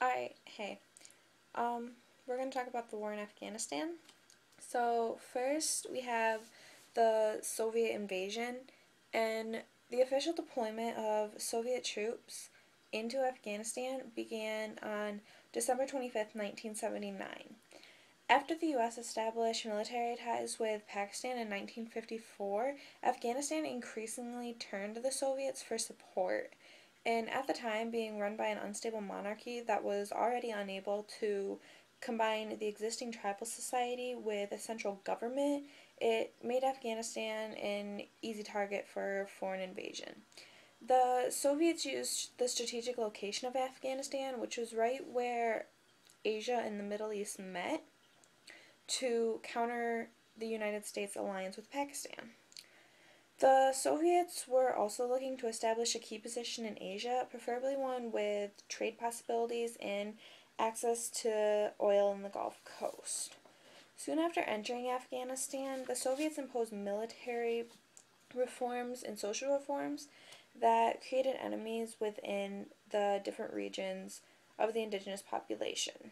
Alright, hey. We're going to talk about the war in Afghanistan. So, first we have the Soviet invasion and the official deployment of Soviet troops into Afghanistan began on December 25th, 1979. After the U.S. established military ties with Pakistan in 1954, Afghanistan increasingly turned to the Soviets for support, and at the time being run by an unstable monarchy that was already unable to combine the existing tribal society with a central government, it made Afghanistan an easy target for foreign invasion. The Soviets used the strategic location of Afghanistan, which was right where Asia and the Middle East met, to counter the United States alliance with Pakistan. The Soviets were also looking to establish a key position in Asia, preferably one with trade possibilities and access to oil in the Gulf Coast. Soon after entering Afghanistan, the Soviets imposed military reforms and social reforms that created enemies within the different regions of the indigenous population.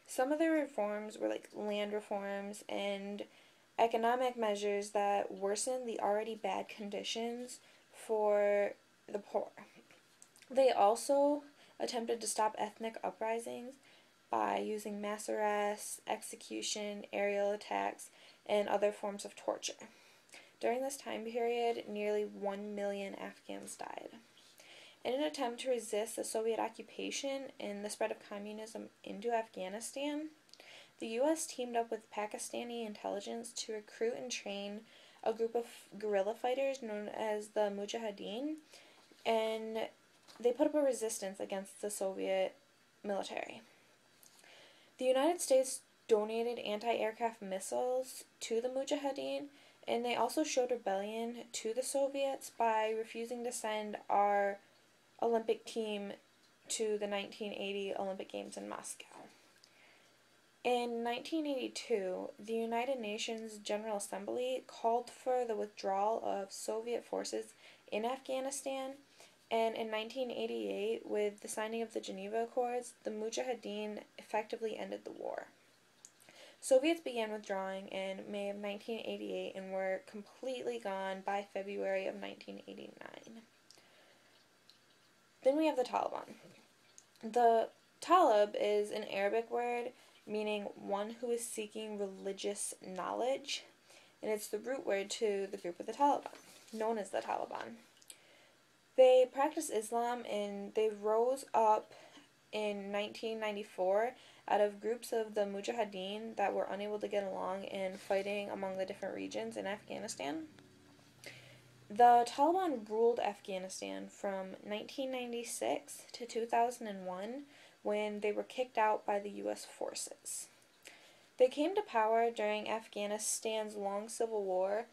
Some of the reforms were like land reforms and economic measures that worsened the already bad conditions for the poor. They also attempted to stop ethnic uprisings by using mass arrests, execution, aerial attacks, and other forms of torture. During this time period, nearly 1 million Afghans died. In an attempt to resist the Soviet occupation and the spread of communism into Afghanistan, the U.S. teamed up with Pakistani intelligence to recruit and train a group of guerrilla fighters known as the Mujahideen, and they put up a resistance against the Soviet military. The United States donated anti-aircraft missiles to the Mujahideen, and they also showed rebellion to the Soviets by refusing to send our Olympic team to the 1980 Olympic Games in Moscow. In 1982, the United Nations General Assembly called for the withdrawal of Soviet forces in Afghanistan, and in 1988, with the signing of the Geneva Accords, the Mujahideen effectively ended the war. Soviets began withdrawing in May of 1988 and were completely gone by February of 1989. Then we have the Taliban. The Talib is an Arabic word meaning one who is seeking religious knowledge, and it's the root word to the group of the Taliban, known as the Taliban. They practice Islam and they rose up in 1994 out of groups of the Mujahideen that were unable to get along in fighting among the different regions in Afghanistan. The Taliban ruled Afghanistan from 1996 to 2001 when they were kicked out by the U.S. forces. They came to power during Afghanistan's long civil war,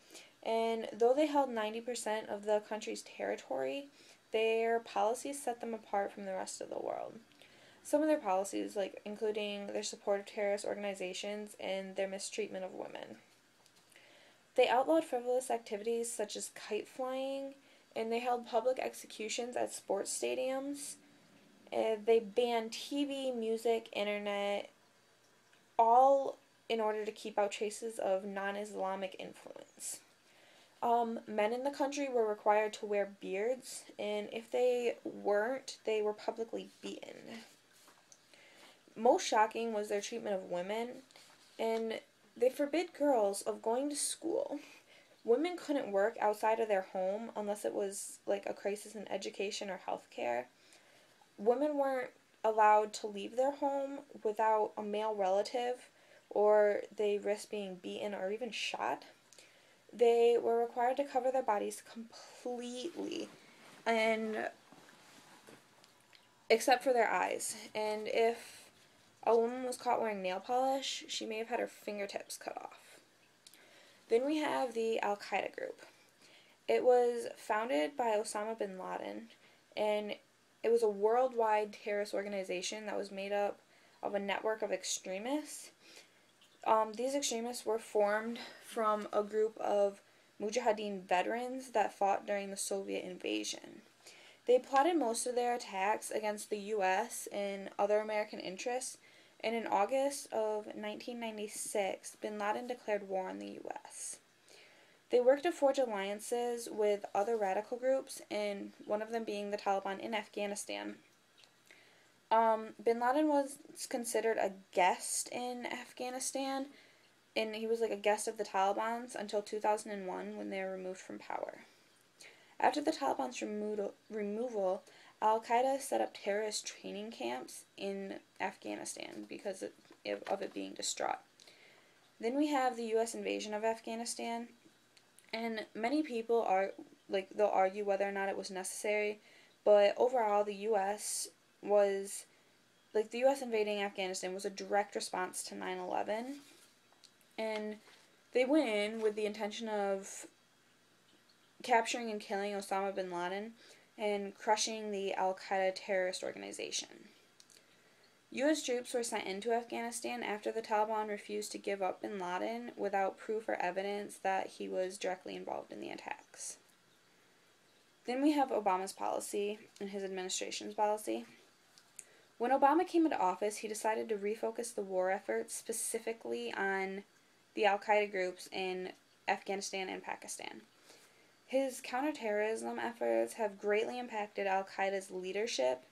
and though they held 90% of the country's territory, their policies set them apart from the rest of the world. Some of their policies, including their support of terrorist organizations and their mistreatment of women. They outlawed frivolous activities such as kite flying, and they held public executions at sports stadiums. They banned TV, music, internet, all in order to keep out traces of non-Islamic influence. Men in the country were required to wear beards, and if they weren't, they were publicly beaten. Most shocking was their treatment of women, and they forbid girls of going to school. Women couldn't work outside of their home unless it was like a crisis in education or healthcare. Women weren't allowed to leave their home without a male relative, or they risked being beaten or even shot. They were required to cover their bodies completely, and except for their eyes. And if a woman was caught wearing nail polish, she may have had her fingertips cut off. Then we have the Al-Qaeda group. It was founded by Osama bin Laden, and it was a worldwide terrorist organization that was made up of a network of extremists. These extremists were formed from a group of Mujahideen veterans that fought during the Soviet invasion. They plotted most of their attacks against the U.S. and other American interests, and in August of 1996, bin Laden declared war on the U.S. They worked to forge alliances with other radical groups, and one of them being the Taliban in Afghanistan. Bin Laden was considered a guest in Afghanistan, and he was like a guest of the Taliban's until 2001 when they were removed from power. After the Taliban's removal, Al-Qaeda set up terrorist training camps in Afghanistan because of it being distraught. Then we have the U.S. invasion of Afghanistan, and many people they'll argue whether or not it was necessary, but overall the U.S. invading Afghanistan was a direct response to 9/11, and they went in with the intention of capturing and killing Osama bin Laden and crushing the Al-Qaeda terrorist organization. U.S. troops were sent into Afghanistan after the Taliban refused to give up bin Laden without proof or evidence that he was directly involved in the attacks. Then we have Obama's policy and his administration's policy. When Obama came into office, he decided to refocus the war efforts specifically on the Al-Qaeda groups in Afghanistan and Pakistan. His counterterrorism efforts have greatly impacted Al-Qaeda's leadership,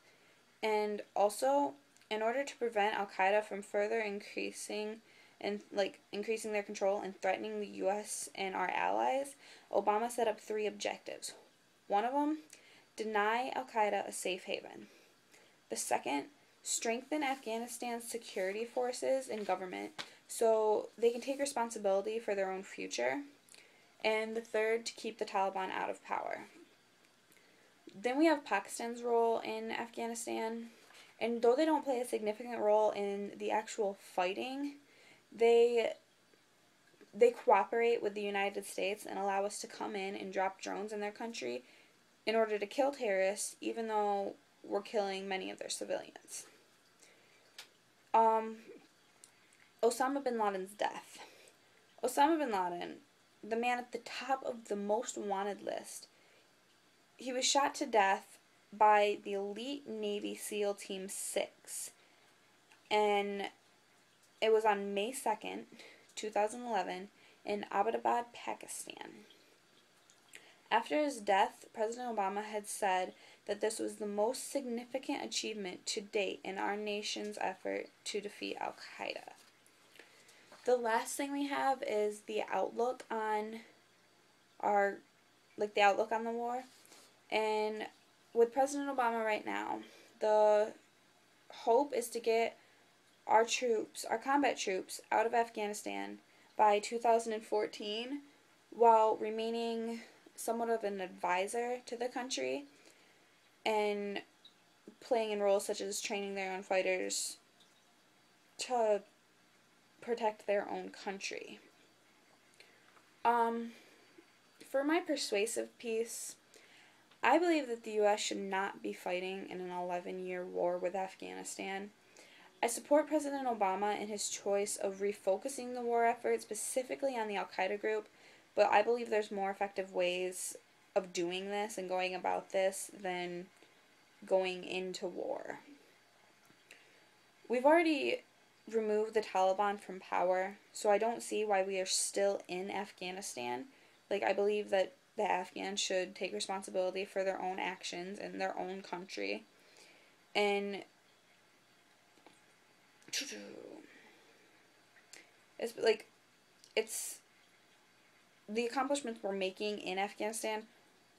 and also, in order to prevent Al-Qaeda from further increasing their control and threatening the U.S. and our allies, Obama set up 3 objectives. One of them, deny Al-Qaeda a safe haven. The second, strengthen Afghanistan's security forces and government so they can take responsibility for their own future. And the third, to keep the Taliban out of power. Then we have Pakistan's role in Afghanistan. And though they don't play a significant role in the actual fighting, they cooperate with the United States and allow us to come in and drop drones in their country in order to kill terrorists, even though we're killing many of their civilians. Osama bin Laden's death. Osama bin Laden, the man at the top of the most wanted list, he was shot to death by the elite Navy SEAL Team 6, and it was on May 2nd, 2011, in Abbottabad, Pakistan. After his death, President Obama had said that this was the most significant achievement to date in our nation's effort to defeat Al-Qaeda. The last thing we have is the outlook on the war. And with President Obama right now, the hope is to get our combat troops, out of Afghanistan by 2014, while remaining somewhat of an advisor to the country and playing in roles such as training their own fighters to protect their own country. For my persuasive piece, I believe that the U.S. should not be fighting in an 11-year war with Afghanistan. I support President Obama in his choice of refocusing the war effort specifically on the Al-Qaeda group, but I believe there's more effective ways of doing this and going about this than going into war. We've already removed the Taliban from power, so I don't see why we are still in Afghanistan. I believe that the Afghans should take responsibility for their own actions in their own country. And it's the accomplishments we're making in Afghanistan.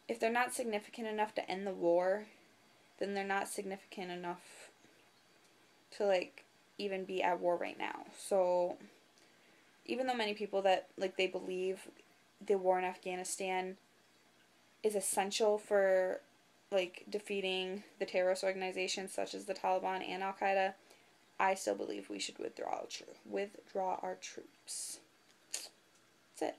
If they're not significant enough to end the war, then they're not significant enough to even be at war right now. So even though many people that they believe the war in Afghanistan is essential for defeating the terrorist organizations such as the Taliban and Al-Qaeda, I still believe we should withdraw our troops. That's it.